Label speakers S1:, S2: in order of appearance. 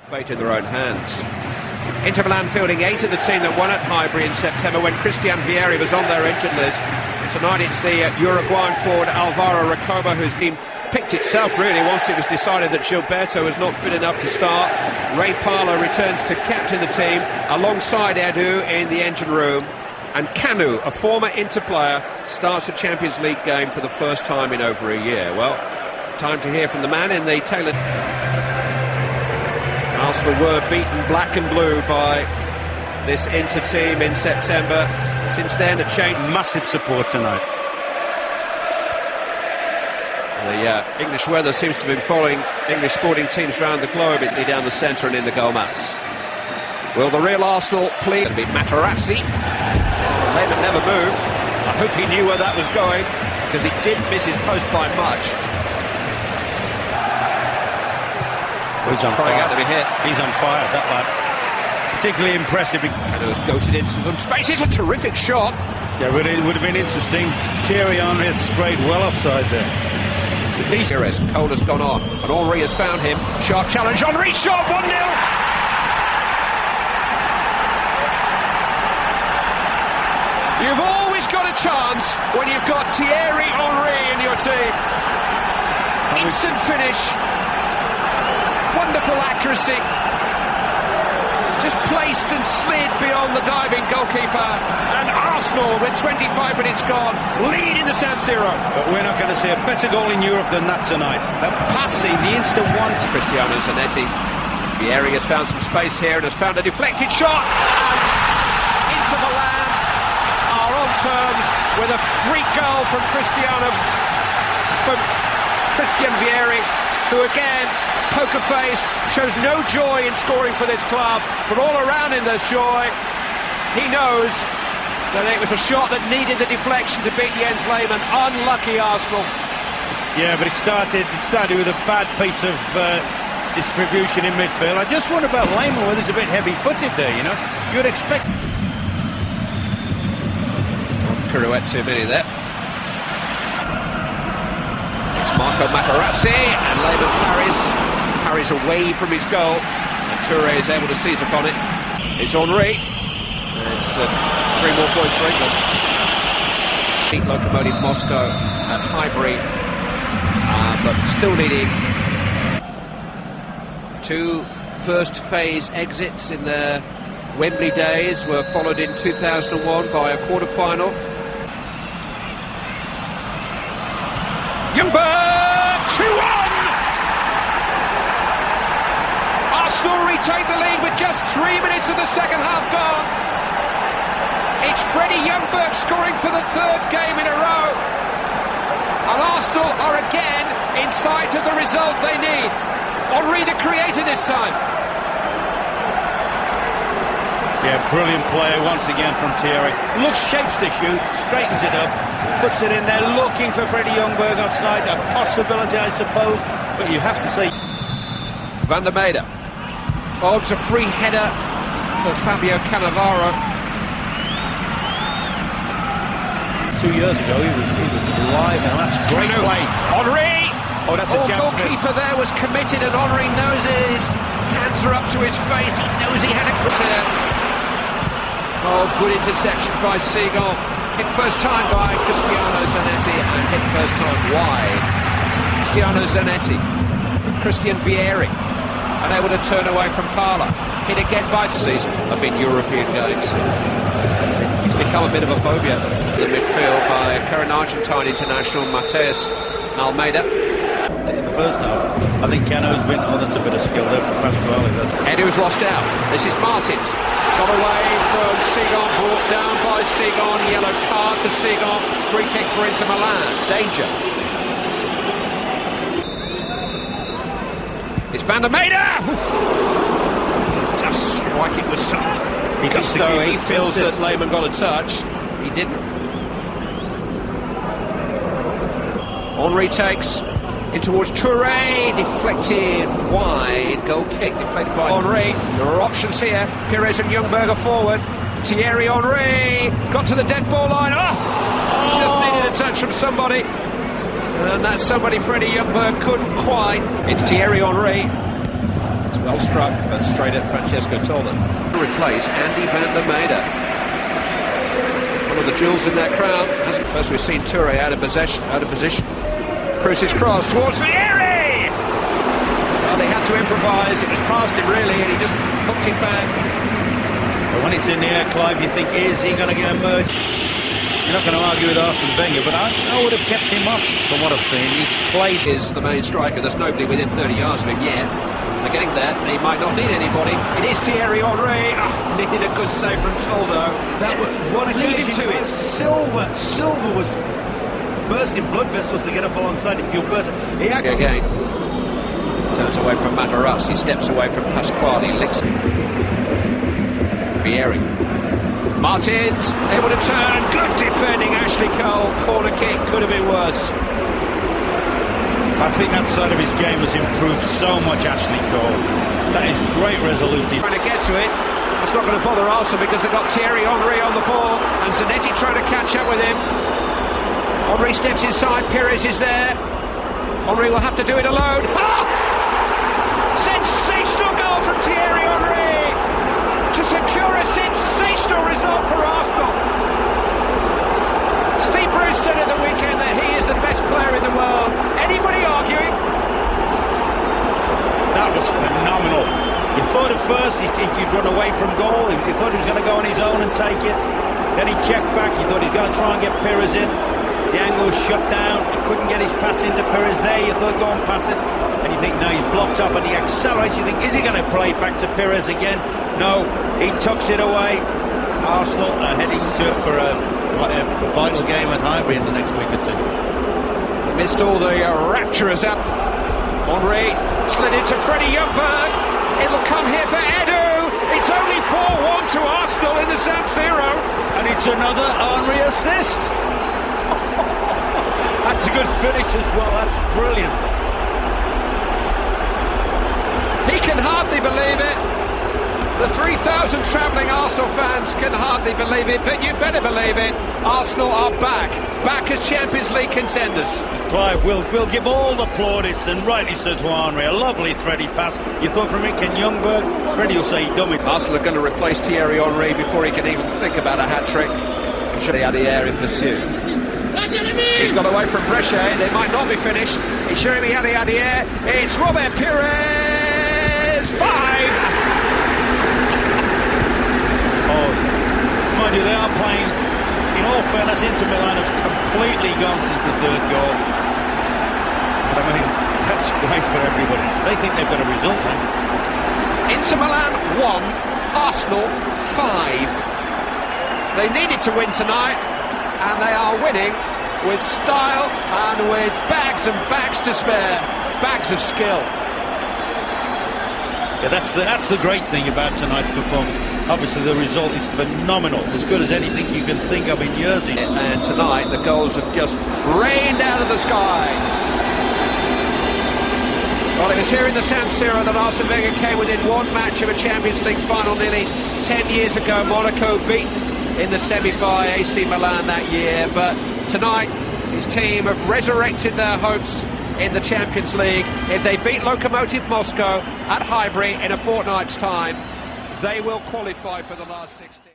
S1: Fate in their own hands. Inter Milan fielding 8 of the team that won at Highbury in September when Christian Vieri was on their injured list. Tonight it's the Uruguayan forward Alvaro Recoba whose team picked itself really once it was decided that Gilberto was not fit enough to start. Ray Parlour returns to captain the team alongside Edu in the engine room. And Canu, a former Inter player, starts a Champions League game for the first time in over a year. Well, time to hear from the man in the tailored... Arsenal were beaten black and blue by this Inter team in September. Since then, a change.
S2: Massive support tonight.
S1: The English weather seems to be following English sporting teams around the globe, down the centre and in the goal mats. Will the real Arsenal plead? It'll be Materazzi. Lehmann never moved. I hope he knew where that was going, because he did miss his post by much.
S2: He's on fire.
S1: Out to be hit.
S2: He's on fire, that lad. Particularly impressive.
S1: And it was goated into some space. It's a terrific shot.
S2: Yeah, but it would have been interesting. Thierry Henry had strayed well offside there.
S1: Cole has gone on, and Henry has found him. Sharp challenge. Henry shot 1-0. You've always got a chance when you've got Thierry Henry in your team. Instant finish. Wonderful accuracy. Just placed and slid beyond the diving goalkeeper. And Arsenal, with 25 minutes gone, lead in the San Siro.
S2: But we're not going to see a better goal in Europe than that tonight. The passing, the instant one.
S1: Cristiano Zanetti. Vieri has found some space here and has found a deflected shot. And Inter Milan are on terms with a free goal from Christian Vieri, who again, poker-faced, shows no joy in scoring for this club, but all around him there's joy. He knows that it was a shot that needed the deflection to beat Jens Lehmann. Unlucky Arsenal.
S2: Yeah, but it started with a bad piece of distribution in midfield. I just wonder about Lehmann, whether he's a bit heavy-footed there, you know. You'd expect...
S1: Pirouette too many there. It's Marco Materazzi, and Lehmann carries away from his goal, and Toure is able to seize upon it. It's Henry. It's 3 more points for England. Beat Lokomotiv Moscow at Highbury, but still needing 2 first phase exits in their Wembley days, were followed in 2001 by a quarter-final. Ljungberg, 2-1! Arsenal retake the lead with just 3 minutes of the second half gone. It's Freddie Ljungberg scoring for the 3rd game in a row. And Arsenal are again in sight of the result they need. Henry the creator this time.
S2: Yeah, brilliant play once again from Thierry. Looks, shapes the shoot, straightens it up, puts it in there, looking for Freddie Ljungberg offside. A possibility, I suppose, but you have to say...
S1: Van der Meyde. Oh, it's a free header for Fabio Cannavaro.
S2: 2 years ago, he was alive, and that's great play.
S1: Henry!
S2: Oh, that's a chance.
S1: The goalkeeper there was committed, and Henry knows his hands are up to his face. He knows he had a cross here. Oh, good interception by Seagull. Hit first time by Cristiano Zanetti, and hit first time wide. Cristiano Zanetti. Christian Vieri. Unable to turn away from Parlour. Hit again by season of in European games. He's become a bit of a phobia in the midfield by current Argentine international Mateus Almeida.
S2: In the first half, I think Cano's been... Oh, that's a bit of skill there from Pasquale.
S1: Edu's lost out. This is Martins. Got away from Seagon, brought down by Seagon. Yellow card for Seagon. Free kick for Inter Milan. Danger. It's Van der Meyde! Just striking with some gusto. He feels that Lehmann got a touch. He didn't. Henry takes in towards Toure, deflected wide, goal kick deflected by Henry. There are options here. Pires and Ljungberg are forward. Thierry Henry got to the dead ball line. Just needed a touch from somebody. And that somebody, Freddie Ljungberg, couldn't quite. It's Thierry Henry. It's well struck, but straight at Francesco Tola. To replace Andy van der Meijden. One of the jewels in that crowd. First we've seen Toure out of position. Cruz's cross towards Vieri! Well, they had to improvise. It was past him really, and he just hooked it back.
S2: But when it's in the air, Clive, you think, is he going to get emerged? You're not going to argue with Arsene Wenger, but I would have kept him up from what I've seen. He's played.
S1: Is the main striker. There's nobody within 30 yards of him yet. They're getting there. He might not need anybody. It is Thierry Henry. Oh, needed a good save from Toldo.
S2: That was what
S1: leading to it.
S2: Silva was bursting blood vessels to get up alongside him. He
S1: again turns away from Matarazzi. He steps away from Pasquale. Licks him. Vieri. Martins able to turn. Good defending, Ashley Cole. Corner kick could have been worse.
S2: I think that side of his game has improved so much, Ashley Cole. That is great resolute defense.
S1: Trying to get to it. That's not going to bother Arsenal because they've got Thierry Henry on the ball and Zanetti trying to catch up with him. Henry steps inside. Pires is there. Henry will have to do it alone. Ah! Sensational goal from Thierry Henry to secure a sensational result for Arsenal. Steve Bruce said at the weekend that he is the best player in the world. Anybody arguing?
S2: That was phenomenal. You thought at first he'd run away from goal. You thought he was going to go on his own and take it. Then he checked back. You thought he was going to try and get Pires in. The angle was shut down. He couldn't get his pass into Pires there. You thought, go and pass it. And you think, no, he's blocked up and he accelerates. You think, is he going to play it back to Pires again? No, he tucks it away. Arsenal are heading to it for a vital game at Highbury in the next week or two.
S1: Missed all the rapturous up. Henry slid into Freddie Ljungberg. It'll come here for Edu. It's only 4-1 to Arsenal in the San Siro.
S2: And it's another Henry assist. That's a good finish as well. That's brilliant.
S1: He can hardly believe it. The 3,000 travelling Arsenal fans can hardly believe it, but you better believe it. Arsenal are back as Champions League contenders.
S2: Clive, we'll give all the plaudits, and rightly so, to Henry. A lovely thready pass. You thought from Rick and Ljungberg, Freddie will say he done it.
S1: Arsenal are going to replace Thierry Henry before he can even think about a hat-trick. He had the air in pursuit. He's got away from Brescia. They might not be finished. He's showing me the air. It's Robert Pires. 5.
S2: Oh, mind you, they are playing, in all fairness, Inter Milan have completely gone since the third goal. But I mean, that's great for everybody. They think they've got a result now.
S1: Inter Milan 1, Arsenal 5. They needed to win tonight, and they are winning with style and with bags and bags to spare. Bags of skill.
S2: Yeah, that's the great thing about tonight's performance. Obviously the result is phenomenal, as good as anything you can think of in years.
S1: And tonight the goals have just rained out of the sky. Well, it was here in the San Siro that Arsene Wenger came within one match of a Champions League final nearly 10 years ago. Monaco beat in the semi-final AC Milan that year, but tonight his team have resurrected their hopes in the Champions League. If they beat Lokomotiv Moscow at Highbury in a fortnight's time, they will qualify for the last 16.